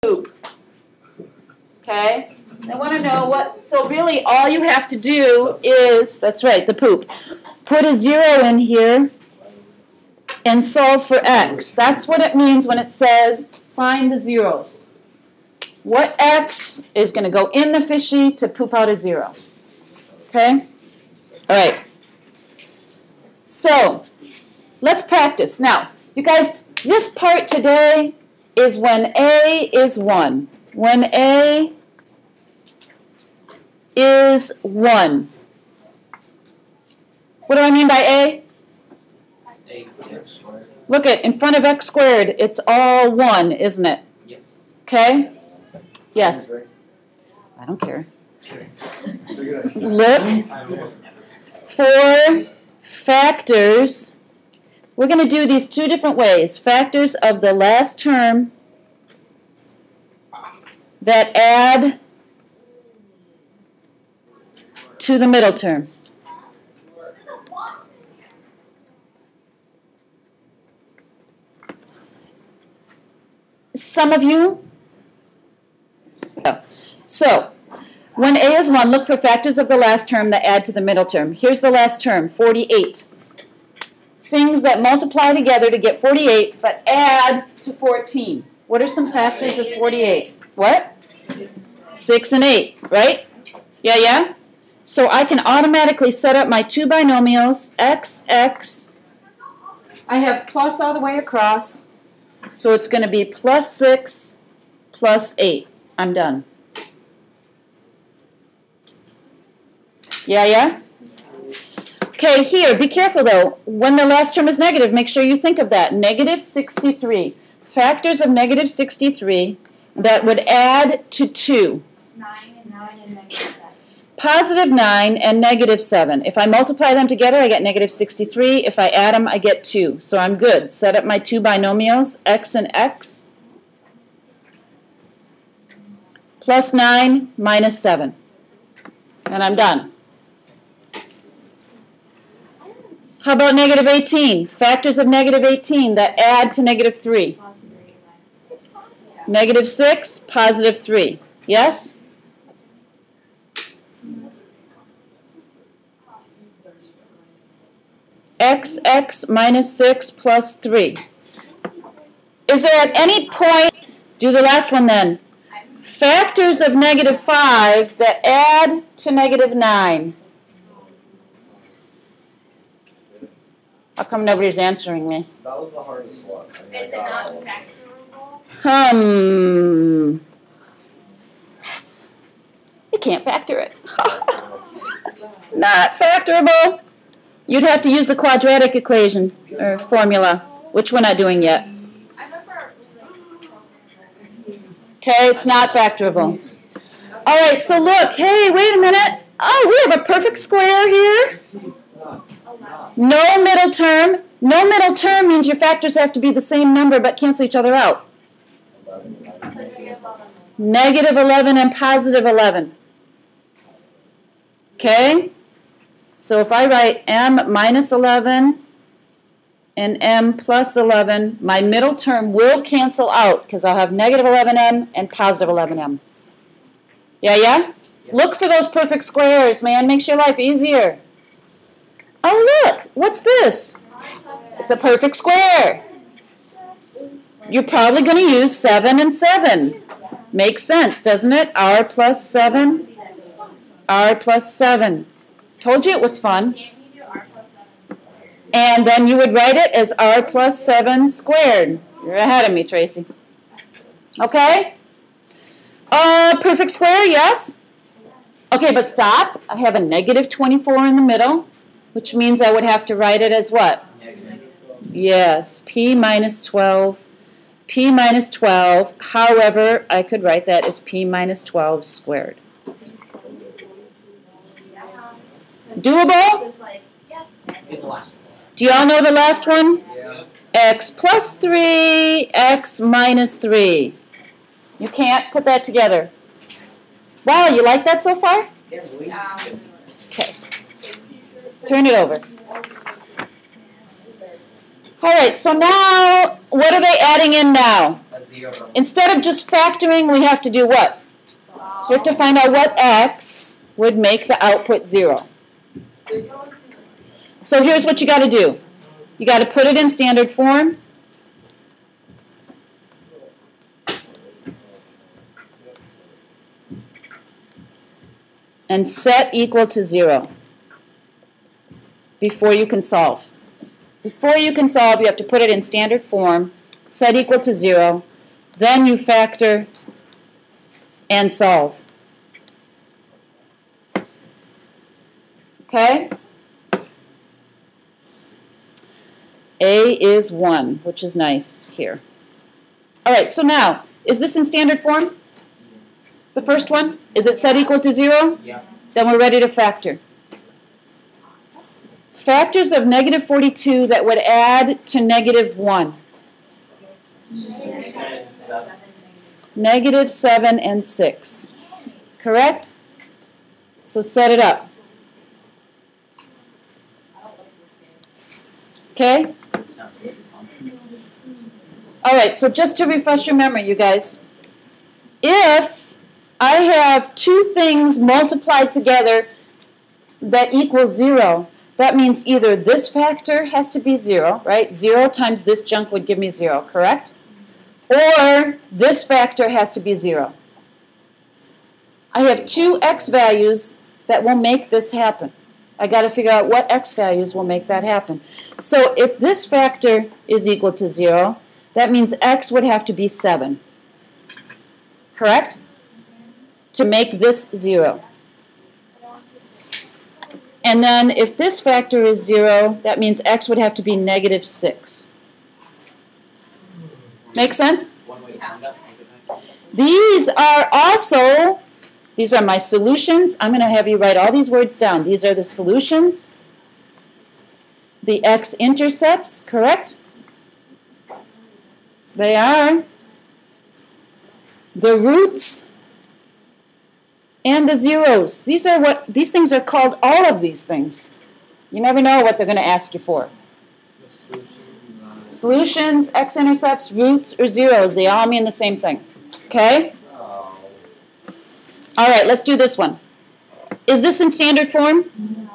poop. Okay? I want to know what, so really all you have to do is, that's right, the poop. Put a 0 in here and solve for x. That's what it means when it says find the zeros. What x is going to go in the fishy to poop out a 0? Okay? All right. So, let's practice. Now, you guys, this part today is when A is 1. When A is 1. What do I mean by A? Look at in front of x squared, it's all 1, isn't it? Okay? Yes. I don't care. Look for factors. We're going to do these two different ways. Factors of the last term that add to the middle term. Some of you. So, when A is 1, look for factors of the last term that add to the middle term. Here's the last term, 48. Things that multiply together to get 48, but add to 14. What are some factors of 48? What? 6 and 8, right? Yeah? So I can automatically set up my two binomials, x, x. I have plus all the way across, so it's going to be plus 6 plus 8. I'm done. Yeah? Okay, here, be careful though. When the last term is negative, make sure you think of that. Negative 63. Factors of negative 63 that would add to 2. 9 and negative 7. Positive 9 and negative 7. If I multiply them together, I get negative 63. If I add them, I get 2. So I'm good. Set up my two binomials, x and x. Plus 9 minus 7. And I'm done. How about negative 18? Factors of negative 18 that add to negative 3. Negative 6, positive 3. Yes? X minus 6 plus 3. Is there at any point, do the last one then, factors of negative 5 that add to negative 9? How come nobody's answering me? That was the hardest one. Is it not factorable? You can't factor it. Not factorable. You'd have to use the quadratic equation or formula, which we're not doing yet. Okay, it's not factorable. All right, so look. Hey, wait a minute. Oh, we have a perfect square here. No middle term. No middle term means your factors have to be the same number but cancel each other out. Negative 11 and positive 11. Okay? So if I write m minus 11 and m plus 11, my middle term will cancel out because I'll have negative 11m and positive 11m. Yeah? Look for those perfect squares, man. Makes your life easier. Oh, look. What's this? It's a perfect square. You're probably going to use 7 and 7. Makes sense, doesn't it? R plus 7. R plus 7. Told you it was fun. And then you would write it as R plus 7 squared. You're ahead of me, Tracy. Okay? Perfect square, yes? Okay, but stop. I have a negative 24 in the middle, which means I would have to write it as what? Yes, p minus 12. P minus 12. However, I could write that as p minus 12 squared. Doable? Do y'all know the last one? Yeah. X plus 3, x minus 3. You can't put that together. Wow, you like that so far? Okay. Turn it over. All right, so now, what are they adding in now? A 0. Instead of just factoring, we have to do what? We have to find out what x would make the output 0. So here's what you got to do. You got to put it in standard form. And set equal to 0 before you can solve. Before you can solve, you have to put it in standard form, set equal to 0, then you factor and solve. Okay? A is 1, which is nice here. All right, so now, is this in standard form? The first one? Is it set equal to 0? Yeah. Then we're ready to factor. Factors of negative 42 that would add to negative 1. Negative 7 and 6. Correct? So set it up. Okay? All right, so just to refresh your memory, you guys, if I have two things multiplied together that equals 0, that means either this factor has to be 0, right? 0 times this junk would give me 0, correct? Or this factor has to be 0. I have two x values that will make this happen. I got to figure out what x values will make that happen. So if this factor is equal to 0, that means x would have to be 7. Correct? To make this 0. And then if this factor is 0, that means x would have to be negative 6. Make sense? These are also, these are my solutions. I'm going to have you write all these words down. These are the solutions. The x-intercepts, correct? They are the roots and the zeros. These are what these things are called, all of these things. You never know what they're going to ask you for. Solutions, x-intercepts, roots, or zeros, they all mean the same thing. Okay? All right, let's do this one. Is this in standard form?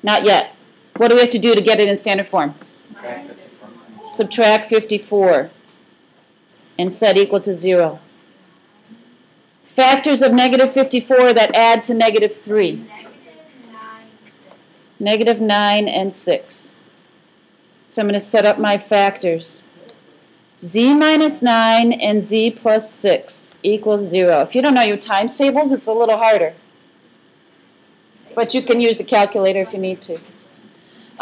Not yet. What do we have to do to get it in standard form? Subtract 54 and set equal to 0. Factors of negative 54 that add to negative 3. Negative 9 and 6. So I'm going to set up my factors. Z minus 9 and Z plus 6 equals 0. If you don't know your times tables, it's a little harder. But you can use the calculator if you need to.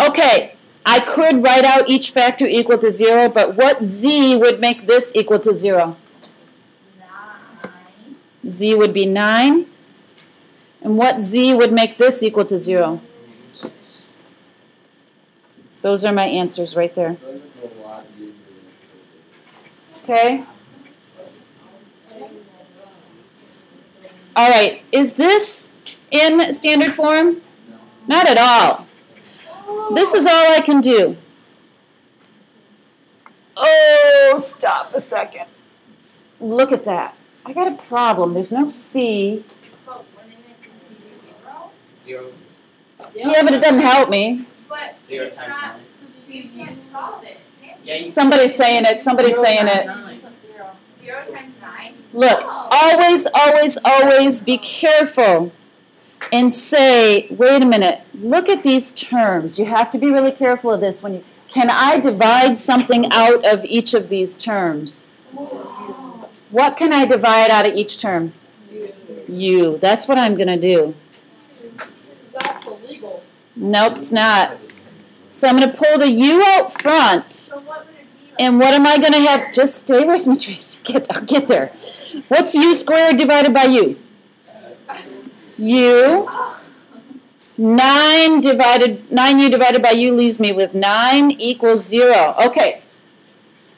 Okay, I could write out each factor equal to 0, but what Z would make this equal to 0? 9. Z would be 9. And what Z would make this equal to 0? 6. Those are my answers right there. Okay? All right, is this in standard form? Not at all. This is all I can do. Oh, stop a second. Look at that. I got a problem. There's no C. 0. Yeah, but it doesn't help me. But 0 times 9. You can't solve it. Yeah, Somebody's saying it. Somebody's saying it. 0 times 9. Look, always, always, always be careful and say, wait a minute, look at these terms. You have to be really careful of this. Can I divide something out of each of these terms? What can I divide out of each term? U. That's what I'm going to do. That's illegal. Nope, it's not. So I'm going to pull the U out front. So what would it be like? And what am I going to have? Just stay with me, Tracy. I'll get there. What's U squared divided by U? U. 9U divided by U leaves me with 9 equals 0. Okay.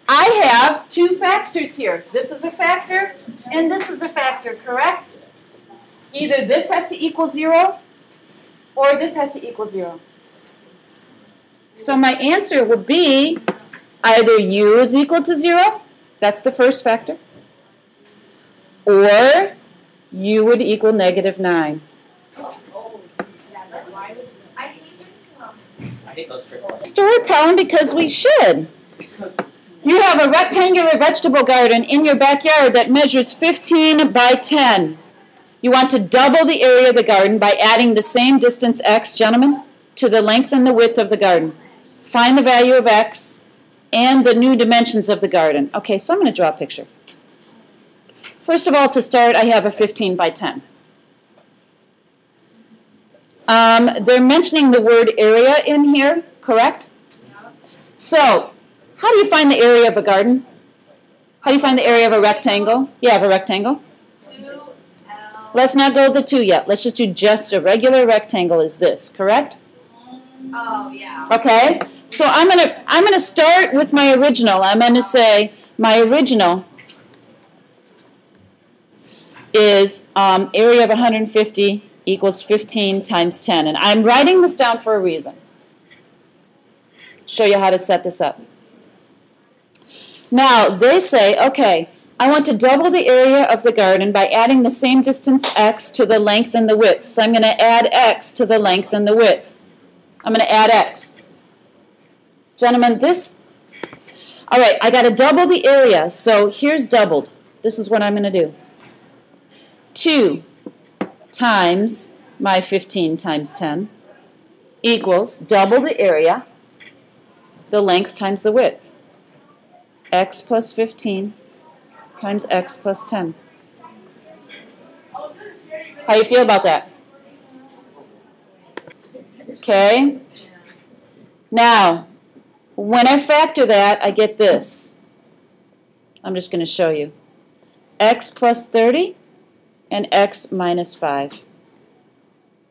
I have two factors here. This is a factor, and this is a factor, correct? Either this has to equal 0, or this has to equal 0. So my answer would be either u is equal to 0, that's the first factor, or u would equal -9. I hate those trick questions. Story problem because we should. You have a rectangular vegetable garden in your backyard that measures 15 by 10. You want to double the area of the garden by adding the same distance x, gentlemen, to the length and the width of the garden. Find the value of x and the new dimensions of the garden. Okay, so I'm going to draw a picture. First of all, to start, I have a 15 by 10. They're mentioning the word area in here, correct? So, how do you find the area of a garden? How do you find the area of a rectangle? You have a rectangle. 2L. Let's not go with the 2 yet. Let's just do just a regular rectangle is this, correct? Oh, yeah. Okay, so I'm gonna start with my original. I'm gonna say my original is area of 150 equals 15 times 10. And I'm writing this down for a reason. Show you how to set this up. Now, they say, okay, I want to double the area of the garden by adding the same distance x to the length and the width. So I'm going to add x to the length and the width. I'm going to add x. Gentlemen, this, all right, I got to double the area. So here's doubled. This is what I'm going to do. 2 times my 15 times 10 equals double the area, the length times the width. X plus 15 times x plus 10. How do you feel about that? Okay. Now, when I factor that, I get this. I'm just going to show you. X plus 30 and x minus 5.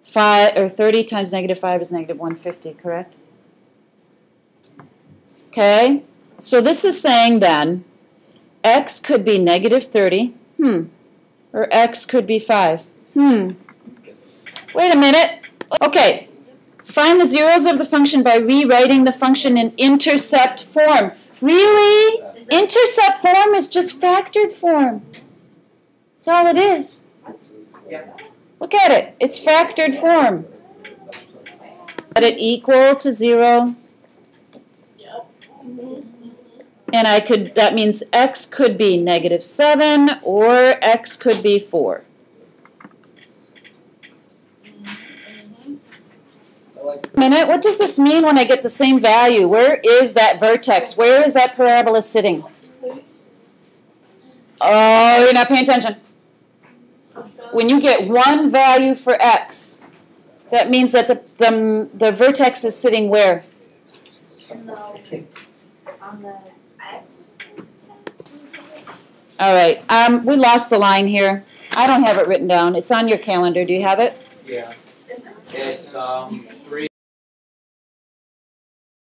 30 times -5 is -150, correct? Okay. So this is saying then, x could be -30, or x could be 5. Wait a minute. Okay, find the zeros of the function by rewriting the function in intercept form. Really? Intercept form is just factored form. That's all it is. Look at it. It's factored form. Let it equal to 0. And I could, that means x could be -7 or x could be 4. Minute, what does this mean when I get the same value? Where is that vertex? Where is that parabola sitting? Oh, you're not paying attention. When you get one value for x, that means that the vertex is sitting where? On the X. All right, we lost the line here. I don't have it written down. It's on your calendar. Do you have it? Yeah. It's 3.